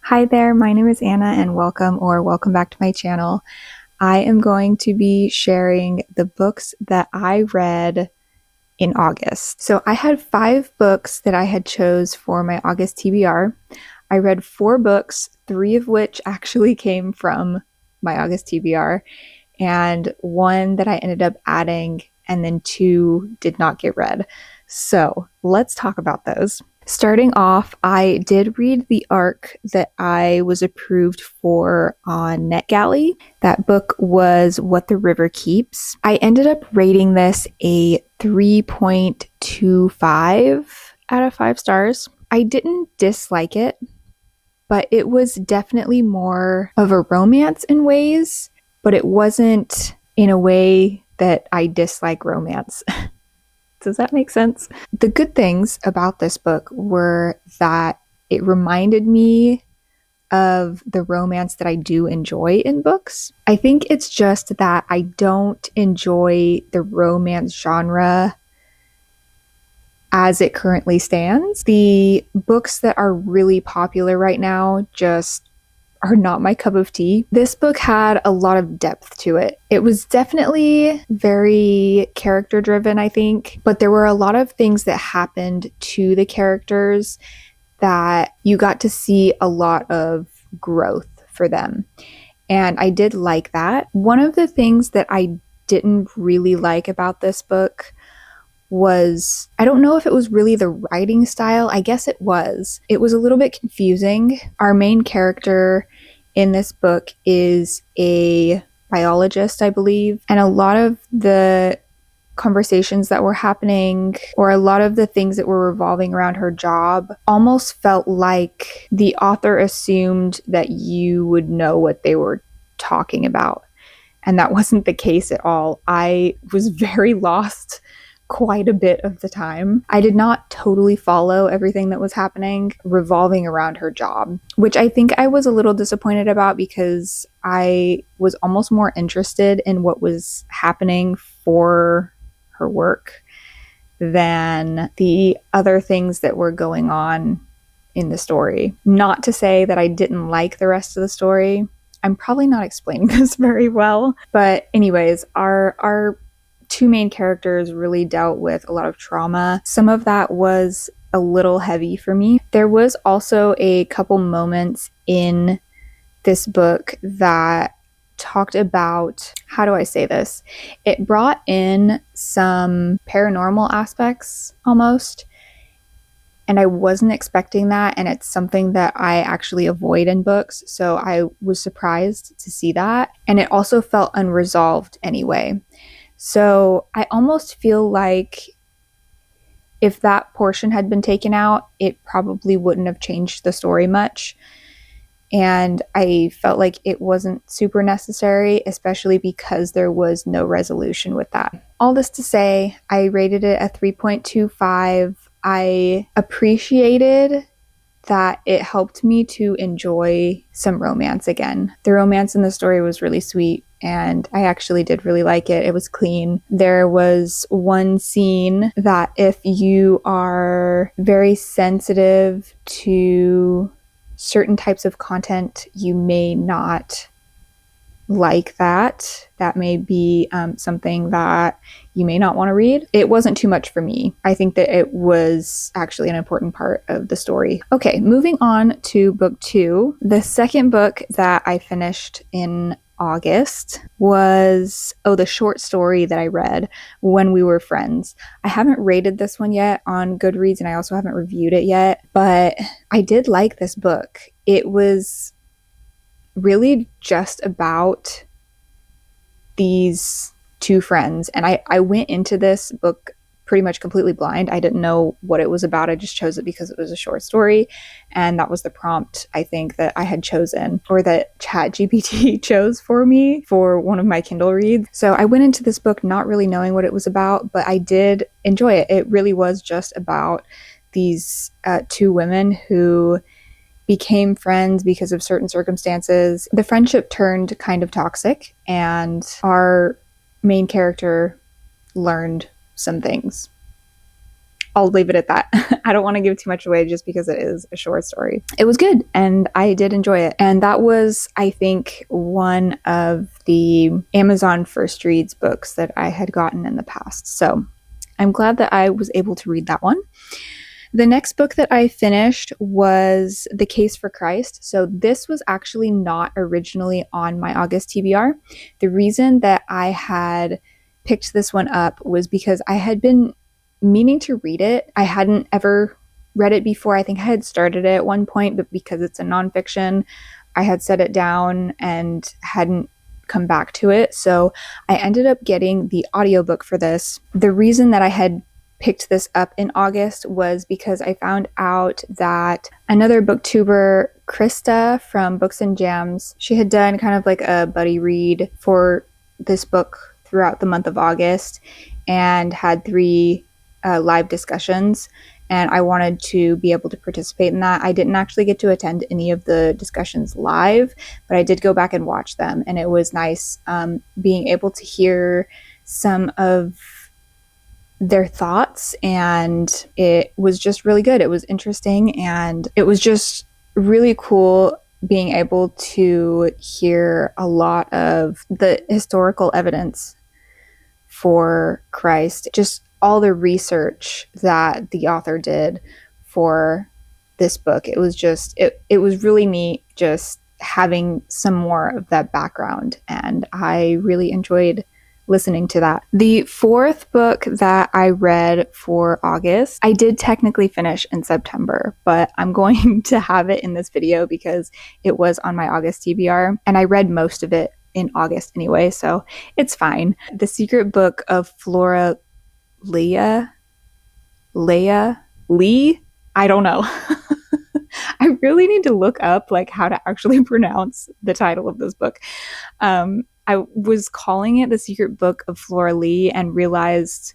Hi there, my name is Anna and welcome back to my channel. I am going to be sharing the books that I read in August. So I had 5 books that I had chose for my August TBR. I read 4 books, 3 of which actually came from my August TBR, and 1 that I ended up adding, and then 2 did not get read. So let's talk about those. Starting off, I did read the arc that I was approved for on NetGalley. That book was What the River Keeps. I ended up rating this a 3.25 out of 5 stars. I didn't dislike it, but it was definitely more of a romance in ways, but it wasn't in a way that I dislike romance. Does that make sense? The good things about this book were that it reminded me of the romance that I do enjoy in books. I think it's just that I don't enjoy the romance genre as it currently stands. The books that are really popular right now just are not my cup of tea. This book had a lot of depth to it. It was definitely very character driven, I think, but there were a lot of things that happened to the characters that you got to see a lot of growth for them. And I did like that. One of the things that I didn't really like about this book was, I don't know if it was really the writing style. I guess it was. It was a little bit confusing. Our main character in this book is a biologist, I believe, and a lot of the conversations that were happening, or a lot of the things that were revolving around her job, almost felt like the author assumed that you would know what they were talking about. And that wasn't the case at all. I was very lost quite a bit of the time. I did not totally follow everything that was happening revolving around her job, which I think I was a little disappointed about because I was almost more interested in what was happening for her work than the other things that were going on in the story. Not to say that I didn't like the rest of the story. I'm probably not explaining this very well, but anyways, our 2 main characters really dealt with a lot of trauma. Some of that was a little heavy for me. There was also a couple moments in this book that talked about, how do I say this? It brought in some paranormal aspects almost, and I wasn't expecting that, and it's something that I actually avoid in books, so I was surprised to see that, and it also felt unresolved anyway. So I almost feel like if that portion had been taken out, it probably wouldn't have changed the story much. And I felt like it wasn't super necessary, especially because there was no resolution with that. All this to say, I rated it a 3.25. I appreciated that it helped me to enjoy some romance again. The romance in the story was really sweet, and I actually did really like it. It was clean. There was one scene that if you are very sensitive to certain types of content, you may not like that. That may be something that you may not want to read. It wasn't too much for me. I think that it was actually an important part of the story. Okay, moving on to book 2. The second book that I finished in August was, the short story that I read, When We Were Friends. I haven't rated this one yet on Goodreads, and I also haven't reviewed it yet, but I did like this book. It was really just about these 2 friends, and I went into this book pretty much completely blind. I didn't know what it was about. I just chose it because it was a short story, and that was the prompt, I think, that I had chosen, or that ChatGPT chose for me for one of my Kindle reads. So I went into this book not really knowing what it was about, but I did enjoy it. It really was just about these 2 women who became friends because of certain circumstances. The friendship turned kind of toxic, and our main character learned some things. I'll leave it at that. I don't want to give too much away just because it is a short story. It was good and I did enjoy it. And that was, I think, one of the Amazon First Reads books that I had gotten in the past. So I'm glad that I was able to read that one. The next book that I finished was The Case for Christ. So this was actually not originally on my August TBR. The reason that I had picked this one up was because I had been meaning to read it. I hadn't ever read it before. I think I had started it at one point, but because it's a nonfiction, I had set it down and hadn't come back to it. So I ended up getting the audiobook for this. The reason that I had picked this up in August was because I found out that another booktuber, Krista from Books and Jams, she had done kind of like a buddy read for this book throughout the month of August and had 3 live discussions, and I wanted to be able to participate in that. I didn't actually get to attend any of the discussions live, but I did go back and watch them, and it was nice being able to hear some of their thoughts, and it was just really good. It was interesting, and it was just really cool being able to hear a lot of the historical evidence for Christ, just all the research that the author did for this book. It was just, it was really neat just having some more of that background, and I really enjoyed listening to that. The 4th book that I read for August, I did technically finish in September, but I'm going to have it in this video because it was on my August TBR, and I read most of it in August anyway, so it's fine. The Secret Book of Flora Lee? I don't know. I really need to look up like how to actually pronounce the title of this book. I was calling it The Secret Book of Flora Lee and realized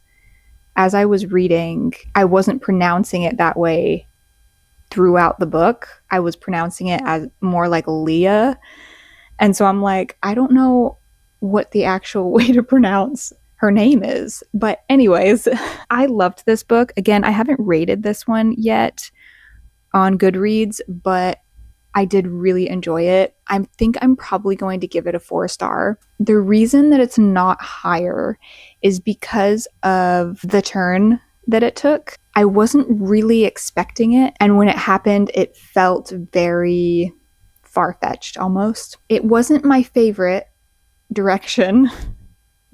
as I was reading, I wasn't pronouncing it that way throughout the book. I was pronouncing it as more like Leah. And so I'm like, I don't know what the actual way to pronounce her name is. But anyways, I loved this book. Again, I haven't rated this one yet on Goodreads, but I did really enjoy it. I think I'm probably going to give it a 4-star. The reason that it's not higher is because of the turn that it took. I wasn't really expecting it, and when it happened, it felt very far-fetched almost. It wasn't my favorite direction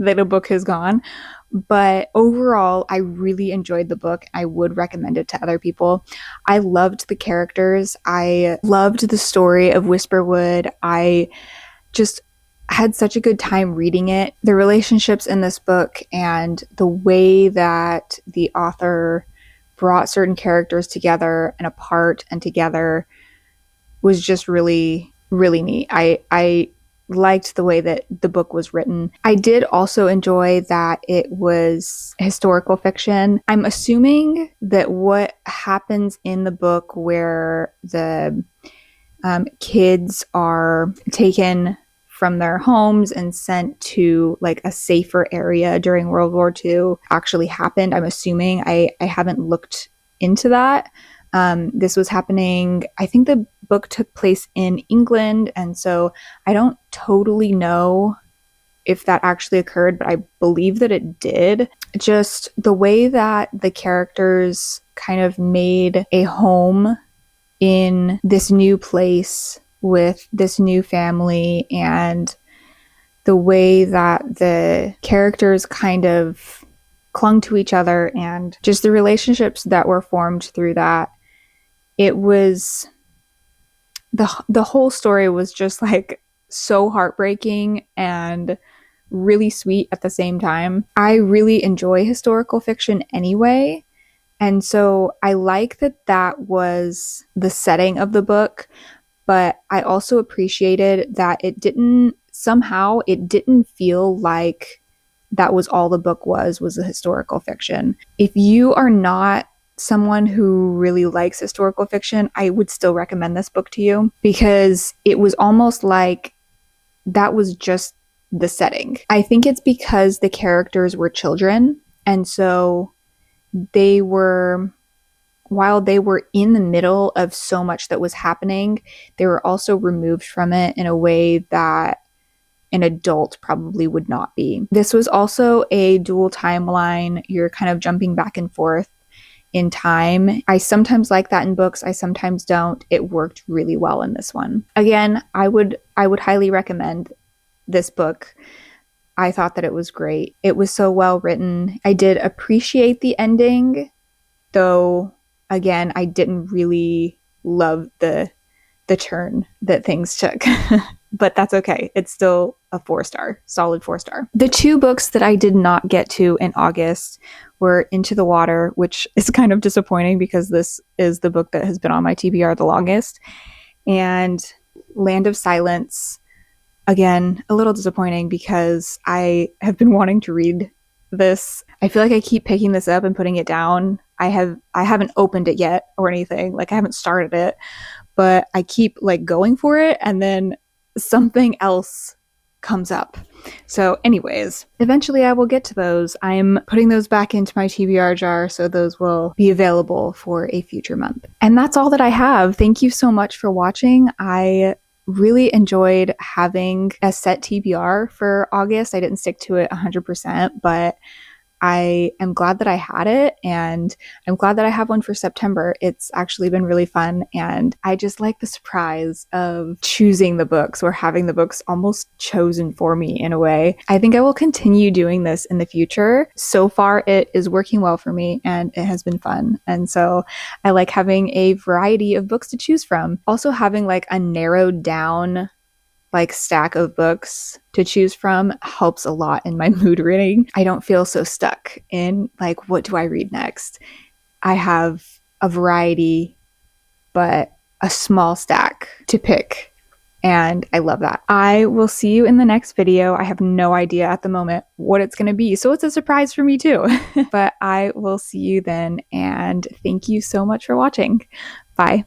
that a book has gone, but overall, I really enjoyed the book. I would recommend it to other people. I loved the characters. I loved the story of Whisperwood. I just had such a good time reading it. The relationships in this book and the way that the author brought certain characters together and apart and together was just really, really neat. I liked the way that the book was written. I did also enjoy that it was historical fiction. I'm assuming that what happens in the book where the kids are taken from their homes and sent to like a safer area during World War II actually happened. I'm assuming. I haven't looked into that. This was happening, I think the book took place in England, and so I don't totally know if that actually occurred, but I believe that it did. Just the way that the characters kind of made a home in this new place with this new family, and the way that the characters kind of clung to each other and just the relationships that were formed through that. It was the whole story was just like so heartbreaking and really sweet at the same time. I really enjoy historical fiction anyway, and so I like that that was the setting of the book, but I also appreciated that it didn't feel like that was all the book was a historical fiction. If you are not someone who really likes historical fiction, I would still recommend this book to you because it was almost like that was just the setting. I think it's because the characters were children, and so they were, while they were in the middle of so much that was happening, they were also removed from it in a way that an adult probably would not be. This was also a dual timeline. You're kind of jumping back and forth in time. I sometimes like that in books, I sometimes don't. It worked really well in this one. Again, I would highly recommend this book. I thought that it was great. It was so well written. I did appreciate the ending, though again, I didn't really love the turn that things took. But that's okay. It's still a 4-star, solid 4-star. The two books that I did not get to in August were Into the Water, which is kind of disappointing because this is the book that has been on my TBR the longest, and Land of Silence. Again, a little disappointing because I have been wanting to read this. I feel like I keep picking this up and putting it down. I haven't opened it yet or anything. Like, I haven't started it, but I keep like going for it and then something else comes up. So anyways, eventually I will get to those. I'm putting those back into my TBR jar, so those will be available for a future month. And that's all that I have. Thank you so much for watching. I really enjoyed having a set TBR for August. I didn't stick to it 100%, but I am glad that I had it, and I'm glad that I have one for September. It's actually been really fun, and I just like the surprise of choosing the books or having the books almost chosen for me in a way. I think I will continue doing this in the future. So far, it is working well for me, and it has been fun. And so I like having a variety of books to choose from. Also having like a narrowed down like stack of books to choose from helps a lot in my mood reading. I don't feel so stuck in like, what do I read next? I have a variety, but a small stack to pick, and I love that. I will see you in the next video. I have no idea at the moment what it's going to be, so it's a surprise for me too. But I will see you then, and thank you so much for watching. Bye.